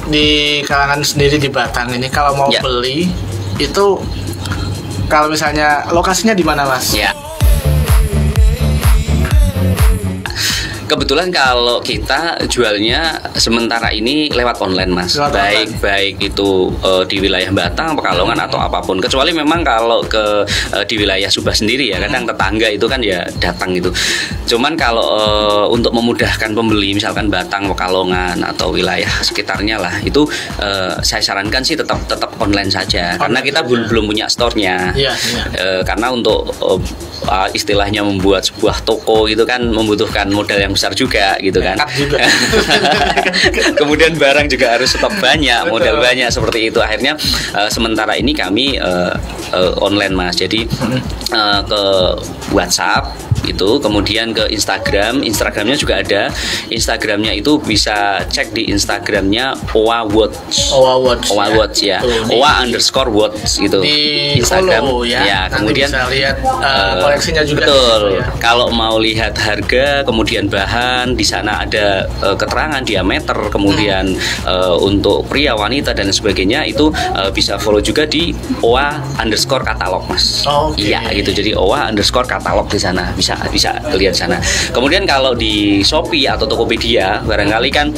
di kalangan sendiri di Batang ini kalau mau beli itu kalau misalnya lokasinya di mana Mas? Ya. Kebetulan kalau kita jualnya sementara ini lewat online Mas, baik itu di wilayah Batang, Pekalongan atau apapun. Kecuali memang kalau di wilayah Subah sendiri ya, kadang tetangga itu kan ya datang gitu. Cuman kalau untuk memudahkan pembeli, misalkan Batang, Pekalongan atau wilayah sekitarnya lah, itu saya sarankan sih tetap online saja, karena kita belum punya store-nya. Karena untuk istilahnya membuat sebuah toko itu kan membutuhkan modal yang besar juga gitu kan. Kemudian barang juga harus stok banyak, modal banyak seperti itu. Akhirnya sementara ini kami online Mas. Jadi ke WhatsApp itu, kemudian ke Instagramnya juga ada. Instagramnya itu bisa cek di Instagramnya Owa Watch ya, Owa_watch gitu di Instagram follow, ya. Kemudian bisa lihat koleksinya juga. Betul. Ya. Kalau mau lihat harga, kemudian bahan, di sana ada keterangan diameter, kemudian untuk pria, wanita dan sebagainya itu bisa follow juga di Owa_katalog Mas. Iya gitu. Jadi Owa_katalog di sana bisa lihat sana. Kemudian kalau di Shopee atau Tokopedia barangkali kan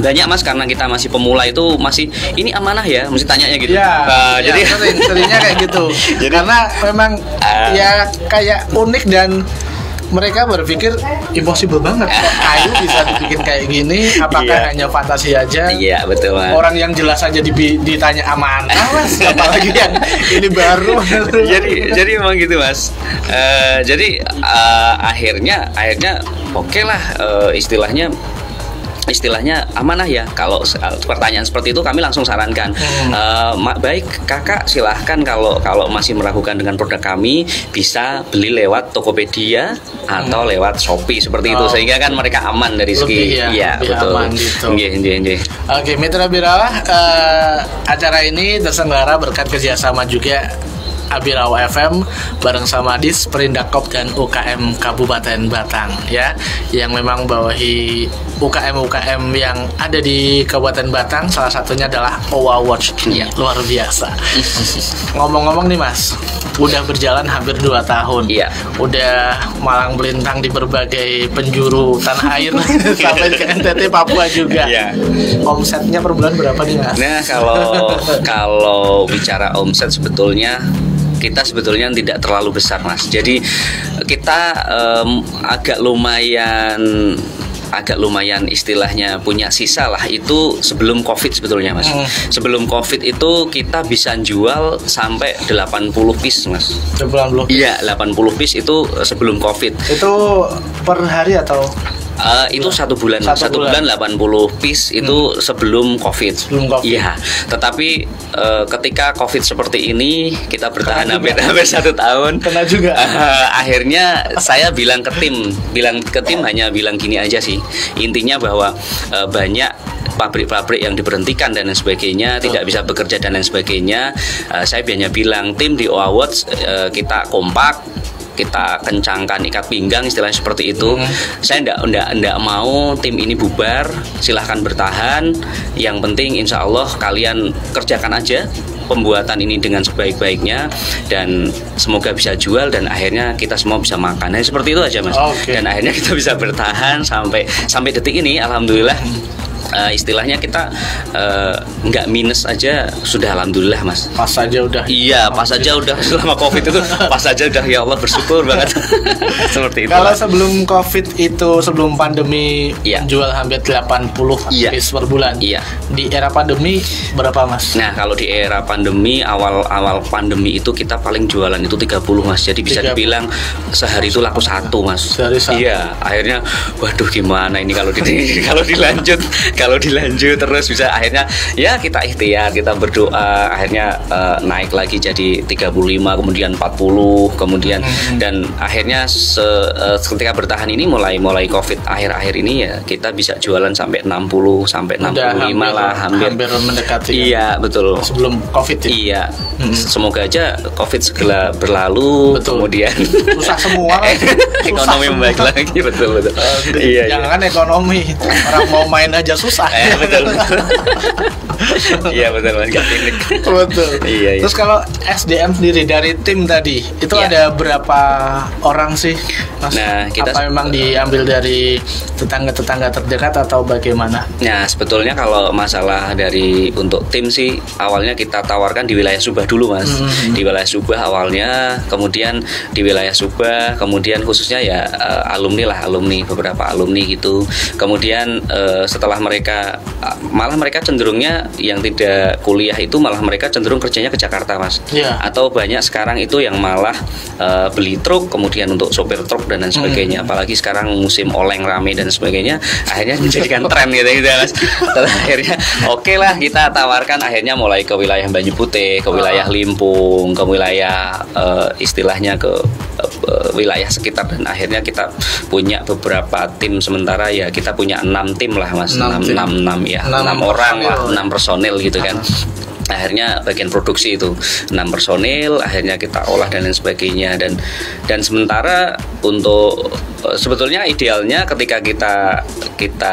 banyak Mas, karena kita masih pemula itu masih ini amanah ya, mesti tanyanya gitu. Jadi seringnya kayak gitu. Karena memang ya kayak unik dan mereka berpikir impossible banget kok kayu bisa dibikin kayak gini, apakah hanya fantasi aja? Iya betul Mas. Orang yang jelas aja ditanya amanah Mas, apalagi yang ini baru. jadi memang gitu Mas. Jadi akhirnya oke lah, istilahnya amanah ya. Kalau pertanyaan seperti itu kami langsung sarankan, baik kakak silahkan kalau masih meragukan dengan produk kami bisa beli lewat Tokopedia atau lewat Shopee seperti itu, sehingga kan mereka aman dari segi betul. Aman gitu. Oke, Mitra Birawa, acara ini terselenggara berkat kerjasama juga Abirawa FM bareng sama Dis Perindakop dan UKM Kabupaten Batang ya, yang memang bawahi UKM yang ada di Kabupaten Batang. Salah satunya adalah Owa Watch. Luar biasa. Ngomong-ngomong nih Mas, udah berjalan hampir 2 tahun. Udah malang melintang di berbagai penjuru tanah air sampai ke NTT, Papua juga. Omsetnya per bulan berapa nih Mas? Nah, kalau bicara omset sebetulnya kita tidak terlalu besar Mas. Jadi kita agak lumayan istilahnya punya sisa lah, itu sebelum Covid sebetulnya Mas. Sebelum Covid itu kita bisa jual sampai 80 piece Mas. 80 piece? Iya, 80 piece itu sebelum Covid. Itu per hari atau? Itu satu bulan 80 piece itu sebelum Covid. Iya. Tetapi ketika Covid seperti ini kita bertahan hampir 1 tahun. Kena juga. Akhirnya saya bilang ke tim hanya bilang gini aja sih. Intinya bahwa banyak pabrik-pabrik yang diberhentikan dan lain sebagainya, tidak bisa bekerja dan lain sebagainya. Saya hanya bilang tim di Owa Watch kita kompak, kita kencangkan ikat pinggang, istilahnya seperti itu. Saya enggak mau tim ini bubar, silahkan bertahan. Yang penting insya Allah kalian kerjakan aja pembuatan ini dengan sebaik-baiknya dan semoga bisa jual dan akhirnya kita semua bisa makan. Nah, seperti itu aja Mas. Dan akhirnya kita bisa bertahan sampai detik ini, alhamdulillah. Istilahnya kita nggak minus aja sudah alhamdulillah Mas. Pas aja udah. Iya, pas aja udah selama Covid itu pas aja udah, ya Allah bersyukur banget. Seperti itu. Kalau sebelum Covid itu, sebelum pandemi jual hampir 80 piece per bulan. Di era pandemi berapa Mas? Nah, kalau di era pandemi awal pandemi itu kita paling jualan itu 30 Mas. Jadi bisa dibilang sehari itu laku 1 Mas. Iya, akhirnya waduh gimana ini kalau dilanjut terus bisa, akhirnya ya kita ikhtiar, kita berdoa, akhirnya naik lagi jadi 35, kemudian 40, kemudian dan akhirnya ketika bertahan ini mulai Covid akhir-akhir ini ya kita bisa jualan sampai 60 sampai 65 hampir mendekati. Iya, betul. Sebelum Covid ya. Iya. Semoga aja Covid segera berlalu, kemudian susah semua. Ekonomi membaik lagi, betul. Jangan ekonomi. Orang mau main aja susah. Betul. Iya betul Mas, klinik. Betul. Iya. Terus kalau SDM sendiri dari tim tadi itu Iya. ada berapa orang sih, Mas? Nah, kita apa memang diambil dari tetangga-tetangga terdekat atau bagaimana? Nah, sebetulnya kalau masalah dari untuk tim sih awalnya kita tawarkan di wilayah Subah dulu Mas. Di wilayah Subah awalnya, kemudian di wilayah Subah, kemudian khususnya ya alumni beberapa alumni gitu. Kemudian setelah mereka malah mereka cenderungnya yang tidak kuliah itu malah mereka cenderung kerjanya ke Jakarta Mas. Iya. Atau banyak sekarang itu yang malah beli truk kemudian untuk sopir truk dan lain sebagainya. Apalagi sekarang musim oleng rame dan sebagainya, akhirnya menjadikan tren gitu Mas. Terus akhirnya oke lah kita tawarkan akhirnya mulai ke wilayah Banyu Putih, ke wilayah Limpung, ke wilayah istilahnya ke wilayah sekitar, dan akhirnya kita punya beberapa tim. Sementara ya kita punya 6 tim lah Mas, 6 orang lah, 6 personil gitu kan. Akhirnya bagian produksi itu 6 personil, akhirnya kita olah dan lain sebagainya. Dan sementara untuk sebetulnya idealnya ketika kita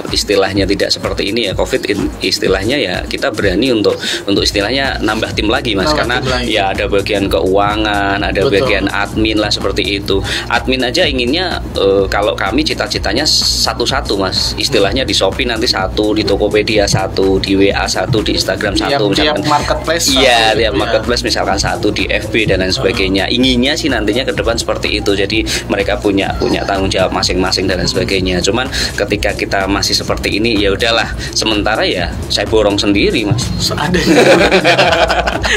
istilahnya tidak seperti ini ya, COVID istilahnya ya kita berani untuk istilahnya nambah tim lagi Mas, karena ya ada bagian keuangan, ada bagian admin lah seperti itu. Admin aja inginnya kalau kami cita-citanya satu-satu Mas, istilahnya di Shopee nanti 1, di Tokopedia 1, di WA 1, di Instagram 1, tiap marketplace. Iya, tiap marketplace misalkan 1 di FB dan lain sebagainya. Inginnya sih nantinya ke depan seperti itu. Jadi mereka punya tanggung jawab masing-masing dan lain sebagainya. Cuman ketika kita masih seperti ini ya udahlah, sementara ya saya borong sendiri Mas.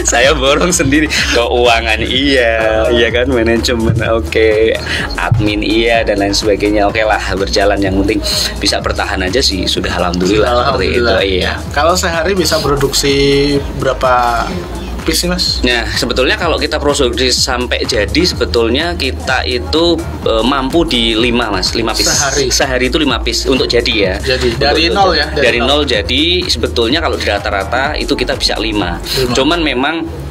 Saya borong sendiri, keuangan iya kan, manajemen oke, admin iya dan lain sebagainya. Oke lah, berjalan, yang penting bisa bertahan aja sih, sudah alhamdulillah seperti itu. Iya. Kalau sehari bisa produksi berapa piece sih Mas? Nah, sebetulnya kalau kita produksi sampai jadi, sebetulnya kita itu mampu di 5 Mas, 5 piece. Sehari itu 5 piece untuk jadi ya. Jadi dari nol ya? Dari nol jadi sebetulnya kalau di rata-rata itu kita bisa 5. Cuman memang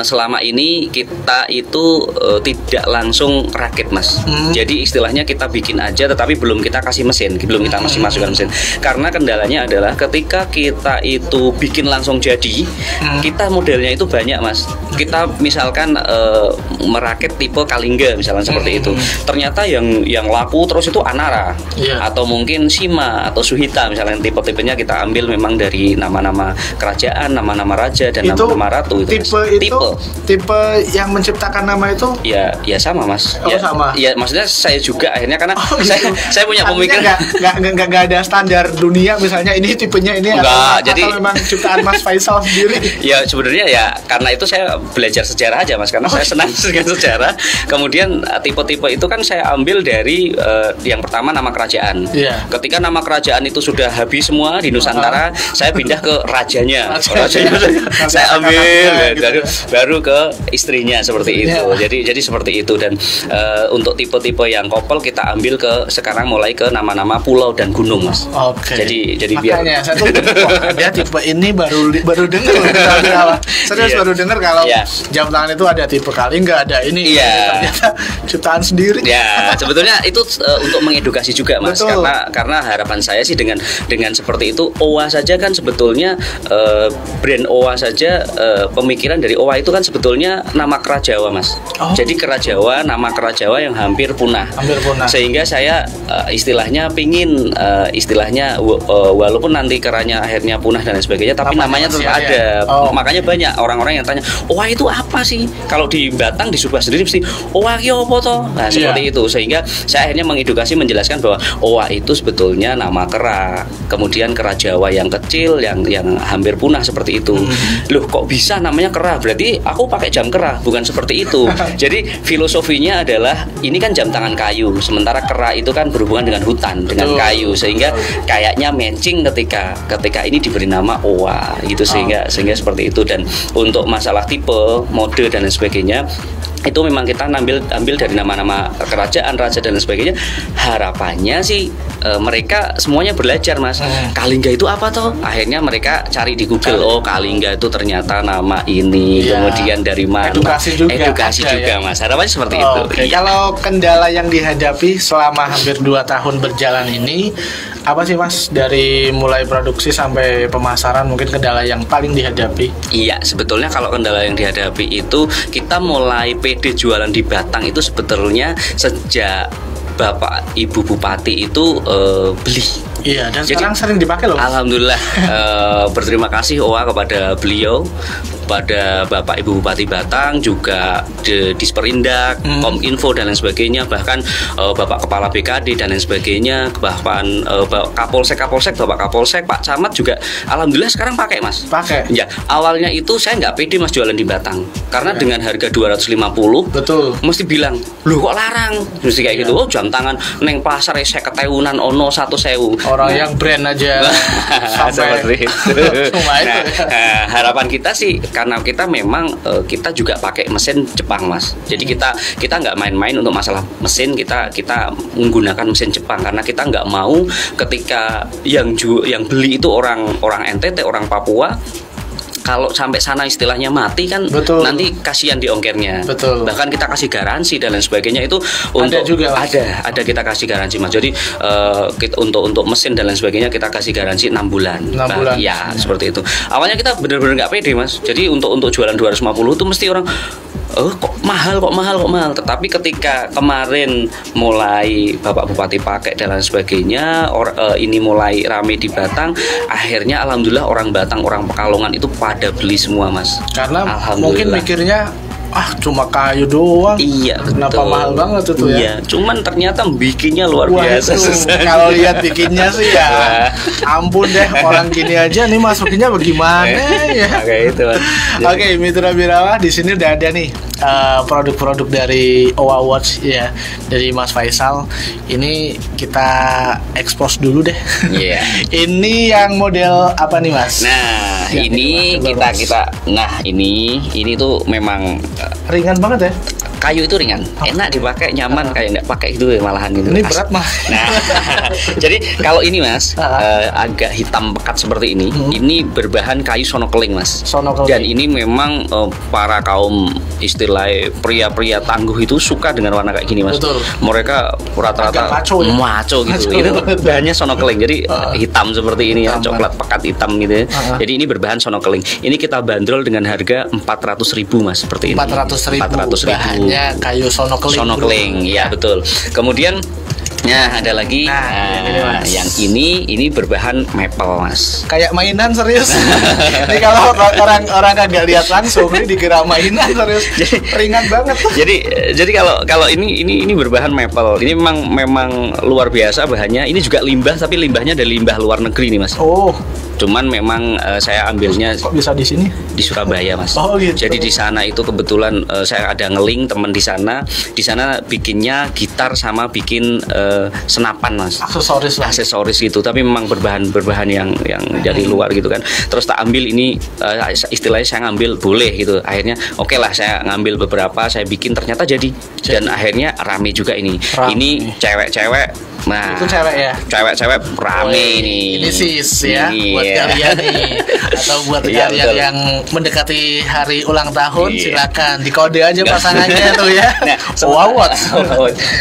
selama ini kita itu tidak langsung rakit Mas. Jadi istilahnya kita bikin aja tetapi belum kita kasih mesin, belum kita masih masukkan mesin. Karena kendalanya adalah ketika kita itu bikin langsung jadi, kita modelnya itu banyak Mas. Kita misalkan merakit tipe Kalingga misalkan seperti itu. Ternyata yang laku terus itu Anara, atau mungkin Shima atau Suhita misalnya, tipe-tipenya kita ambil memang dari nama-nama kerajaan, nama-nama raja dan nama-nama ratu itu. Tipe yang menciptakan nama itu ya sama Mas. Sama. Ya maksudnya saya juga akhirnya karena saya punya pemikiran nggak ada standar dunia misalnya ini tipenya ini atau memang ciptaan Mas Faisal sendiri. Ya sebenarnya ya karena itu saya belajar sejarah aja Mas, karena saya senang dengan sejarah. Kemudian tipe-tipe itu kan saya ambil dari yang pertama nama kerajaan. Ketika nama kerajaan itu sudah habis semua di Nusantara, saya pindah ke rajanya. Saya ambil baru ke istrinya seperti itu. Jadi seperti itu. Dan untuk tipe-tipe yang couple kita ambil ke sekarang mulai ke nama-nama pulau dan gunung Mas. Jadi makanya saya tuh dia tipe ini baru dengar serius baru dengar kalau jam tangan itu ada tipe Kalingga, ada ini ternyata ciptaan sendiri. Ya sebetulnya itu untuk mengedukasi juga Mas. Karena harapan saya sih dengan seperti itu, OWA saja kan sebetulnya brand OWA saja, pemikiran dari OWA itu kan sebetulnya nama kera Jawa Mas. Jadi kera Jawa, nama kera Jawa yang hampir punah. Sehingga saya istilahnya pingin istilahnya walaupun nanti keranya akhirnya punah dan lain sebagainya, tapi namanya tetap ada. Makanya banyak orang-orang yang tanya, OWA itu apa sih? Kalau di Batang di Subah sendiri mesti OWA ki opo to? Nah, seperti itu. Sehingga saya akhirnya mengedukasi, menjelaskan bahwa OWA itu sebetulnya nama kera. Kemudian kera Jawa yang kecil yang hampir punah seperti itu. Loh, kok bisa namanya kera? Berarti aku pakai jam kera, bukan seperti itu. Jadi filosofinya adalah ini kan jam tangan kayu, sementara kera itu kan berhubungan dengan hutan, dengan kayu, sehingga kayaknya matching ketika ini diberi nama OWA gitu, sehingga seperti itu. Dan untuk masalah tipe, mode dan lain sebagainya itu memang kita ambil dari nama-nama kerajaan, raja dan lain sebagainya. Harapannya sih mereka semuanya belajar Mas. Kalingga itu apa toh? Akhirnya mereka cari di Google. Oh, Kalingga itu ternyata nama ini. Kemudian dari mana? Edukasi juga Mas. Harapannya seperti itu. Kalau kendala yang dihadapi selama hampir 2 tahun berjalan ini, Apa sih Mas dari mulai produksi sampai pemasaran mungkin kendala yang paling dihadapi? Iya, sebetulnya kalau kendala yang dihadapi itu kita mulai pede jualan di Batang itu sebetulnya sejak Bapak Ibu Bupati itu beli. Iya, dan Jadi, sekarang sering dipakai loh. Alhamdulillah, berterima kasih OA kepada beliau, pada Bapak Ibu Bupati Batang, juga Disperindak, Kominfo dan lain sebagainya, bahkan Bapak Kepala BKD dan lain sebagainya, bahkan Kapolsek, Bapak Kapolsek, Pak Camat juga alhamdulillah sekarang pakai Mas. Pakai. Ya, awalnya itu saya nggak pede Mas jualan di Batang karena dengan harga 250 Betul. mesti bilang, "Loh kok larang?" Mesti kayak gitu. Oh, jam tangan neng pasar 50.000-an ono 1.000. Orang yang brand aja sampai seperti itu. Cuma itu. Harapan kita sih karena kita memang kita juga pakai mesin Jepang Mas. Jadi kita nggak main-main untuk masalah mesin, kita menggunakan mesin Jepang karena kita nggak mau ketika yang beli itu orang NTT, orang Papua. Kalau sampai sana istilahnya mati kan, betul, nanti kasihan di ongkirnya. Betul. Bahkan kita kasih garansi dan lain sebagainya itu ada juga ada kita kasih garansi Mas. Jadi untuk mesin dan lain sebagainya kita kasih garansi 6 bulan. 6 bulan. Ya, seperti itu. Awalnya kita benar-benar nggak pede Mas. Jadi untuk jualan 250 itu mesti orang kok mahal. Tetapi ketika kemarin mulai Bapak Bupati pakai dan lain sebagainya, ini mulai rame di Batang, akhirnya alhamdulillah orang Batang, orang Pekalongan itu pada beli semua Mas. Karena mungkin mikirnya cuma kayu doang. Iya, kenapa betul. mahal banget itu ya? Iya, cuman ternyata bikinnya luar biasa. Kalau lihat bikinnya sih ya, ampun deh, orang gini aja nih masukinnya bagaimana ya? Kayak itu. Oke, Mitra Birawa, di sini udah ada nih produk-produk dari OA Watch ya, dari Mas Faisal. Ini kita expose dulu deh. Iya. Ini yang model apa nih Mas? Nah, ya, ini ini tuh memang ringan banget ya. Kayu itu ringan, enak dipakai, nyaman, kayak nggak pakai itu malahan gitu. Ini berat mah. Nah, jadi kalau ini Mas agak hitam pekat seperti ini berbahan kayu sonokeling Mas. Sonokeling. Dan ini memang para kaum istilah pria-pria tangguh itu suka dengan warna kayak gini Mas. Betul. Mereka rata-rata maco gitu. Itu bahannya sonokeling, jadi hitam seperti ini ya, coklat pekat hitam gitu ya. Jadi ini berbahan sonokeling. Ini kita bandrol dengan harga 400.000 Mas, seperti ini. 400.000. Ya, kayu sonokeling. Ya betul. Kemudian ada lagi yang ini berbahan maple Mas. Kayak mainan serius. Ini kalau orang kagak lihat langsung ini dikira mainan serius. Ringan banget. Jadi kalau ini berbahan maple. Ini memang luar biasa bahannya. Ini juga limbah, tapi limbahnya dari limbah luar negeri nih Mas. Oh. Cuman memang saya ambilnya kok bisa di sini? Di Surabaya Mas. Oh gitu. Jadi di sana itu kebetulan saya ada ngeling teman di sana. Di sana bikinnya gitar sama bikin senapan Mas. Aksesoris gitu. Tapi memang berbahan yang dari luar gitu kan. Terus tak ambil ini istilahnya saya ngambil boleh gitu. Akhirnya oke lah saya ngambil beberapa, saya bikin ternyata jadi. Dan akhirnya rame juga ini. Ini cewek-cewek. Nah, itu cewek ya? Cewek-cewek rame nih. Ini sis ya, buat kalian nih, atau buat kalian yang mendekati hari ulang tahun, silakan dikode aja pasangannya tuh ya. Nah,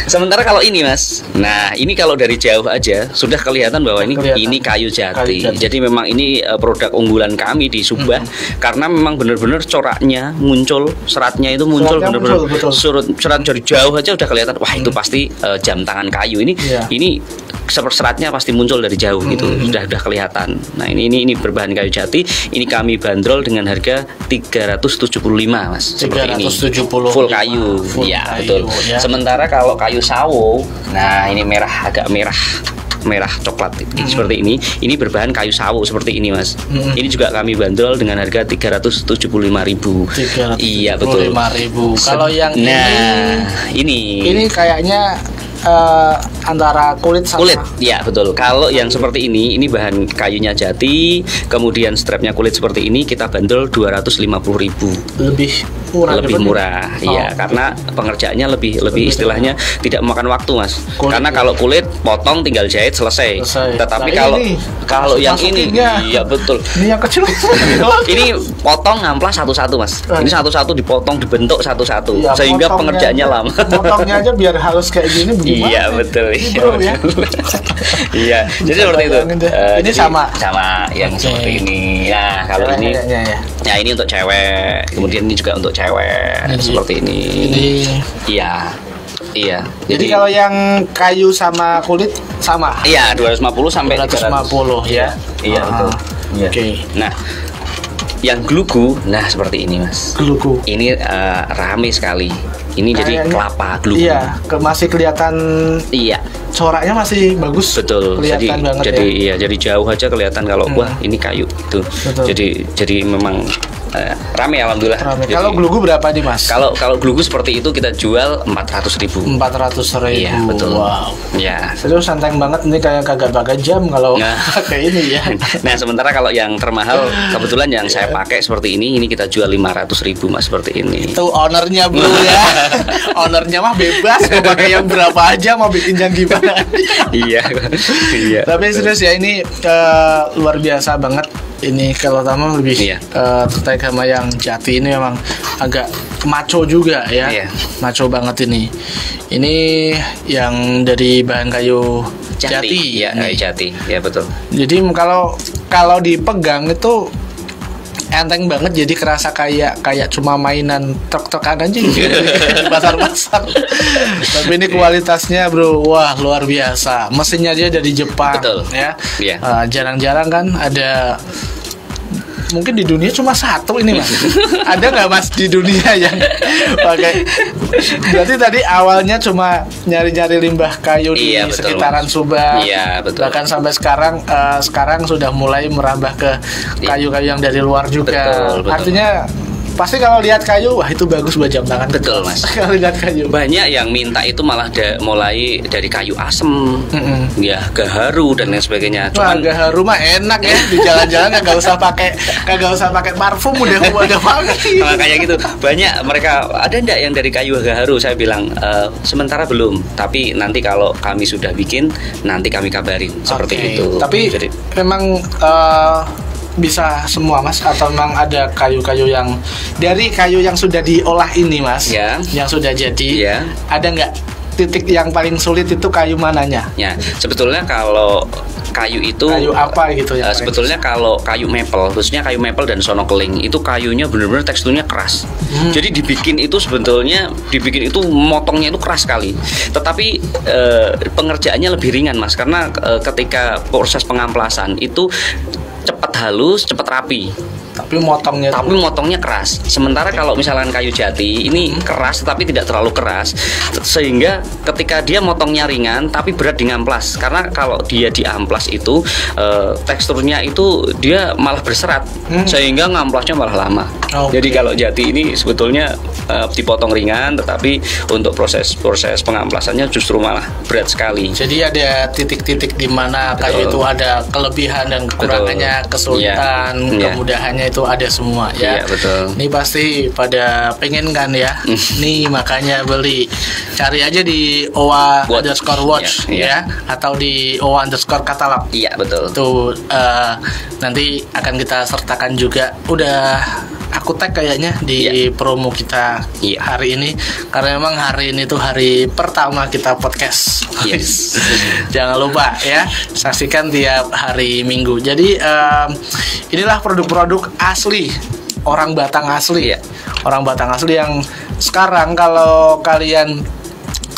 sementara kalau ini Mas, nah ini kalau dari jauh aja sudah kelihatan bahwa ini kayu jati. Jadi memang ini produk unggulan kami di Subah karena memang benar-benar coraknya muncul, seratnya itu muncul benar-benar serat dari jauh aja udah kelihatan. Wah itu pasti jam tangan kayu ini. Ini seratnya pasti muncul dari jauh gitu, sudah kelihatan. Nah ini berbahan kayu jati. Ini kami bandrol dengan harga 375 Mas. Seperti ini. Full kayu. Iya betul. Ya. Sementara kalau kayu sawo, nah ini agak merah coklat seperti ini berbahan kayu sawo seperti ini Mas. Ini juga kami bandrol dengan harga 375.000. Iya betul. 5.000. Kalau yang ini kayaknya antara kulit ya betul. Kalau yang seperti ini bahan kayunya jati, kemudian strapnya kulit seperti ini kita bandrol 250.000. Lebih murah. Iya, karena pengerjaannya lebih istilahnya tidak memakan waktu Mas. Karena kalau kulit potong tinggal jahit selesai. Tetapi kalau yang ini iya betul. Ini yang kecil. Ini potong ngamplas satu-satu Mas. Ini satu-satu dipotong, dibentuk satu-satu sehingga pengerjaannya lama. Potongnya aja biar halus kayak gini. Iya betul. ini bro ya. Iya, jadi seperti itu. Ini Jadi sama yang Oke. seperti ini. Nah, kalau ini ya. ya ini untuk cewek, kemudian ini juga untuk cewek seperti ini. Iya. Iya. Jadi kalau yang kayu sama kulit sama. Iya, 250 sampai 250 ya. Iya, betul. Iya. Oke. Nah, yang glugu, nah seperti ini mas. Glugu. Ini rame sekali. Ini jadi Kayaknya- kelapa glugu. Iya, masih kelihatan Iya, coraknya masih bagus. betul. Kelihatan banget jadi ya. iya, jadi jauh aja kelihatan kalau wah ini kayu itu. Betul. Jadi memang rame alhamdulillah. Rame. Jadi, Kalau glugu berapa nih mas? kalau glugu seperti itu kita jual 400.000. 400.000. Iya, betul. Wow. Ya. Serius santai banget ini kayak kagak pakai jam kalau Nah. pakai ini ya. Nah, sementara kalau yang termahal kebetulan yang saya pakai seperti ini kita jual 500.000 mas seperti ini. Itu ownernya bro ya. Ownernya mah bebas mau pakai yang berapa aja, mau bikin yang gimana. Iya. Iya. Tapi serius ya ini luar biasa banget. Ini kalau Tama lebih Iya. tertarik sama yang jati ini memang agak maco juga ya. Iya. Maco banget ini. Ini yang dari bahan kayu jati. Iya, kayu jati. Ya betul. Jadi kalau dipegang itu enteng banget, jadi kerasa kayak cuma mainan truk-trukan aja gitu di pasar-pasar. Tapi ini kualitasnya bro, wah luar biasa. Mesinnya aja dari Jepang. Betul. Ya. Iya. Jarang-jarang kan ada. Mungkin di dunia cuma satu ini mas. Ada nggak mas di dunia yang pakai? Berarti tadi awalnya cuma nyari-nyari limbah kayu di Iya, betul, sekitaran Mas. Subang. Iya, betul. Bahkan sampai sekarang sudah mulai merambah ke Iya. kayu-kayu yang dari luar juga. Betul. Artinya pasti kalau lihat kayu, wah itu bagus buat jam tangan. Betul, Mas. Kalau lihat kayu. Banyak yang minta itu malah mulai dari kayu asem, Mm-mm. ya gaharu dan lain sebagainya. Wah, Cuman gaharu mah enak ya di jalan-jalan kagak usah pakai parfum udah wangi. nah, kayak gitu banyak mereka ada ndak yang dari kayu gaharu? Saya bilang sementara belum, tapi nanti kalau kami sudah bikin nanti kami kabarin seperti Oke. itu. Tapi Jadi, memang bisa semua mas, atau memang ada kayu-kayu yang dari kayu yang sudah diolah ini mas, Ya. yang sudah jadi, Ya. ada nggak titik yang paling sulit itu kayu mananya? ya sebetulnya kalau kayu itu Kayu apa gitu ya? sebetulnya kalau kayu maple, khususnya kayu maple dan sono keling itu kayunya benar-benar teksturnya keras. Jadi dibikin itu motongnya itu keras sekali. Tetapi pengerjaannya lebih ringan mas, karena ketika proses pengamplasan itu cepat halus, cepat rapi. Tapi motongnya keras. Sementara kalau misalkan kayu jati ini keras tapi tidak terlalu keras, sehingga ketika dia motongnya ringan tapi berat di ngamplas. Karena kalau dia di amplas itu teksturnya itu dia malah berserat, sehingga ngamplasnya malah lama. Oke. Jadi kalau jati ini sebetulnya dipotong ringan, tetapi untuk proses pengamplasannya justru malah berat sekali. Jadi ada titik-titik di mana kayu itu Betul. ada kelebihan dan kekurangannya, kesulitan, Iya. kemudahannya itu ada semua ya. Iya, betul. Ini pasti pada pengen kan ya. Nih makanya beli. Cari aja di owa_watch Iya, iya. ya, atau di owa_katalog. Iya betul. Tuh nanti akan kita sertakan juga. Udah aku tag kayaknya di promo kita Iya. hari ini, karena memang hari ini tuh hari pertama kita podcast. Yes. Jangan lupa ya, saksikan tiap hari Minggu. Jadi inilah produk-produk asli orang Batang asli. Iya. Orang Batang asli yang sekarang kalau kalian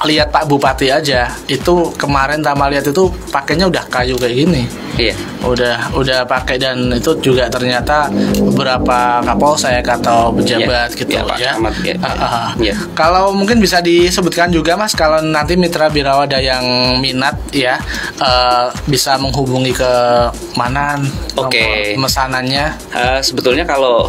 lihat Pak Bupati aja, itu kemarin Tama lihat itu pakainya udah kayu kayak gini. Iya. Udah pakai, dan itu juga ternyata beberapa kapolsek atau pejabat gitu Iya, Pak ya. Camat, ya. Iya. Kalau mungkin bisa disebutkan juga Mas, kalau nanti mitra Birawa ada yang minat ya, bisa menghubungi ke mana Oke. nomor pemesanannya. Sebetulnya kalau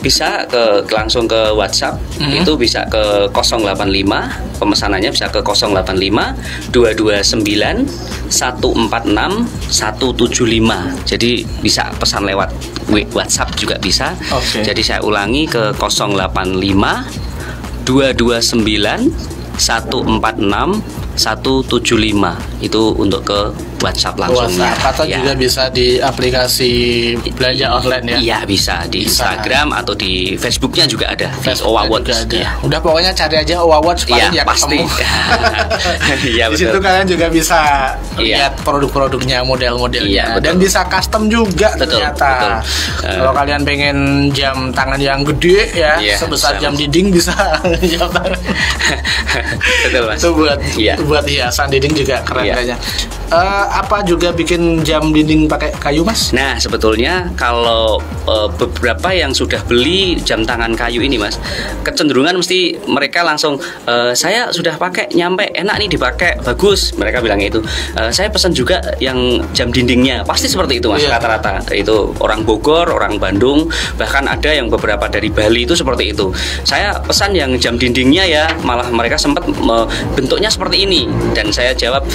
bisa langsung ke WhatsApp itu bisa ke 085, pemesanannya bisa ke 085 229 146 175. Jadi bisa pesan lewat WhatsApp juga bisa. Oke. Jadi saya ulangi ke 085 229 146 175. Itu untuk ke WhatsApp langsung. Atau juga bisa di aplikasi belanja online ya. Iya, bisa di Instagram atau di Facebooknya juga ada. Facebook Owa Watch. Ya. Udah pokoknya cari aja Owa Watch paling ya pasti. Iya, di situ kalian juga bisa lihat produk-produknya, model-modelnya, dan bisa custom juga ternyata. Kalau kalian pengen jam tangan yang gede ya, sebesar jam dinding bisa jam tangan. Betul, Mas. Itu buat hiasan dinding juga keren kayaknya. Apa juga bikin jam dinding pakai kayu, Mas? Nah, sebetulnya kalau beberapa yang sudah beli jam tangan kayu ini, Mas, kecenderungan mesti mereka langsung saya sudah pakai, nyampe, enak nih dipakai, bagus, mereka bilang itu. Saya pesan juga yang jam dindingnya, pasti seperti itu, Mas. Rata-rata itu orang Bogor, orang Bandung, bahkan ada yang beberapa dari Bali itu seperti itu. Saya pesan yang jam dindingnya ya, malah mereka sempat bentuknya seperti ini, dan saya jawab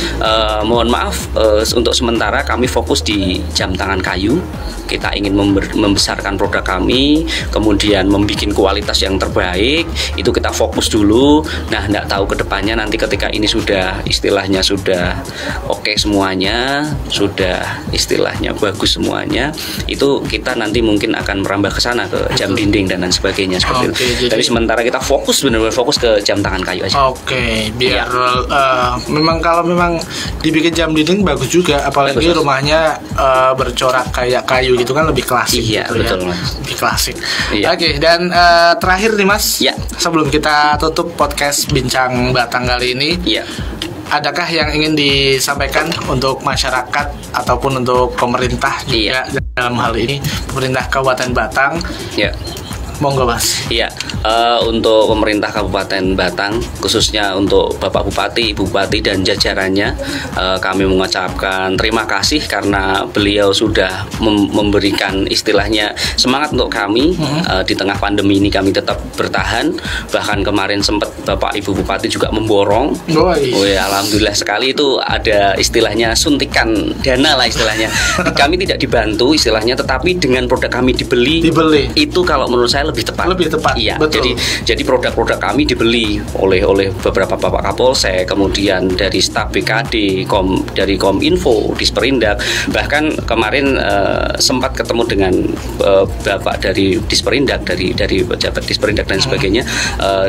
mohon maaf, untuk sementara kami fokus di jam tangan kayu. Kita ingin membesarkan produk kami, kemudian membuat kualitas yang terbaik, itu kita fokus dulu. Nah, nggak tahu kedepannya nanti ketika ini sudah istilahnya sudah oke semuanya, sudah istilahnya bagus semuanya, itu kita nanti mungkin akan merambah ke sana, ke jam dinding dan lain sebagainya seperti itu. Tapi sementara kita fokus, benar-benar fokus ke jam tangan kayu aja. Biar memang kalau memang dibikin jam dinding bagus juga, apalagi rumahnya bercorak kayak kayu gitu kan, lebih klasik. Betul, ya. Mas. Lebih klasik. Dan terakhir nih, Mas, sebelum kita tutup podcast Bincang Batang kali ini, adakah yang ingin disampaikan untuk masyarakat ataupun untuk pemerintah juga dalam hal ini, pemerintah Kabupaten Batang? Monggo, Mas. Untuk pemerintah Kabupaten Batang, khususnya untuk Bapak Bupati, Ibu Bupati dan jajarannya, kami mengucapkan terima kasih karena beliau sudah memberikan istilahnya semangat untuk kami. Di tengah pandemi ini kami tetap bertahan. Bahkan kemarin sempat Bapak Ibu Bupati juga memborong. Alhamdulillah sekali, itu ada istilahnya suntikan dana lah istilahnya. Kami tidak dibantu istilahnya, tetapi dengan produk kami dibeli. Itu kalau menurut saya lebih tepat. Iya, betul. Jadi produk-produk kami dibeli oleh beberapa Bapak Kapolsek, kemudian dari staf BKD, dari Kominfo, Disperindak. Bahkan kemarin sempat ketemu dengan Bapak dari Disperindak, dari pejabat Disperindak dan sebagainya,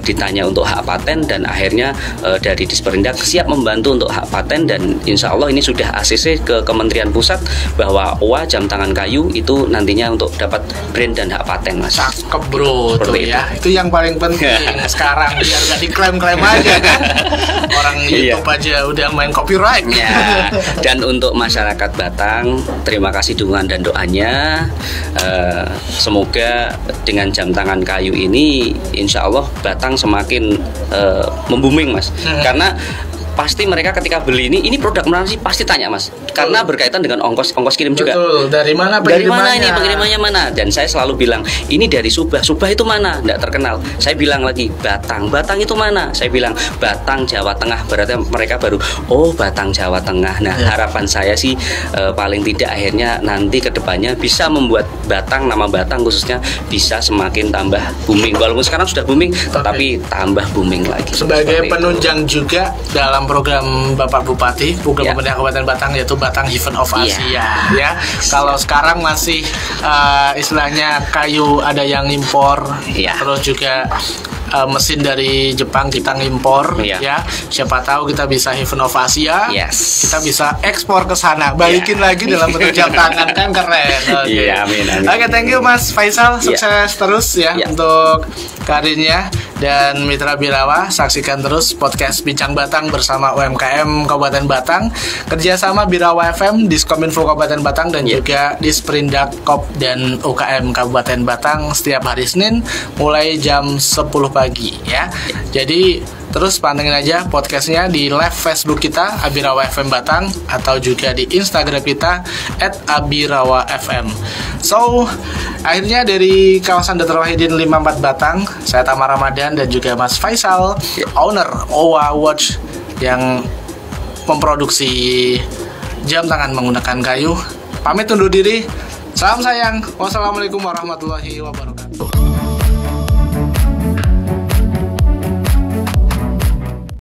ditanya untuk hak paten, dan akhirnya dari Disperindak siap membantu untuk hak paten, dan insya Allah ini sudah ACC ke Kementerian Pusat bahwa OWA jam tangan kayu itu nantinya untuk dapat brand dan hak paten, Mas. Cakep, bro, tuh ya. Itu yang paling penting sekarang, biar gak diklaim-klaim aja kan. Orang YouTube aja udah main copyright. Dan untuk masyarakat Batang, terima kasih dukungan dan doanya. Semoga dengan jam tangan kayu ini, insya Allah Batang semakin membooming, Mas. Karena pasti mereka ketika beli ini produk mana sih, pasti tanya, Mas, karena berkaitan dengan ongkos kirim juga. Dari mana pengirimannya mana? Dan saya selalu bilang ini dari Subah itu mana? Nggak terkenal. Saya bilang lagi Batang itu mana? Saya bilang Batang Jawa Tengah. Berarti mereka baru Batang Jawa Tengah. Nah, harapan saya sih paling tidak akhirnya nanti kedepannya bisa membuat Batang, nama Batang khususnya, bisa semakin tambah booming. Walaupun sekarang sudah booming, tetapi tambah booming lagi. Sebagai penunjang juga dalam program Bapak Bupati, program pemerintah Kabupaten Batang, yaitu Batang Heaven of Asia. Kalau sekarang masih istilahnya kayu ada yang impor, terus juga mesin dari Jepang kita ngimpor, siapa tahu kita bisa Heaven of Asia, kita bisa ekspor ke sana, balikin lagi dalam bentuk jam tangan, kan keren. Amin. Oke, thank you Mas Faisal, sukses terus untuk karirnya. Dan Mitra Birawa, saksikan terus podcast Bincang Batang bersama UMKM Kabupaten Batang, kerjasama Birawa FM, Diskominfo Kabupaten Batang, dan juga Disperindak Kop dan UKM Kabupaten Batang setiap hari Senin mulai jam 10 pagi ya. Jadi terus pantengin aja podcastnya di live Facebook kita Abirawa FM Batang, atau juga di Instagram kita @abirawafm. So, akhirnya dari kawasan Dr. Wahidin 54 Batang, saya Tama Ramadan dan juga Mas Faisal, owner Owa Watch yang memproduksi jam tangan menggunakan kayu, pamit undur diri. Salam sayang. Wassalamualaikum warahmatullahi wabarakatuh.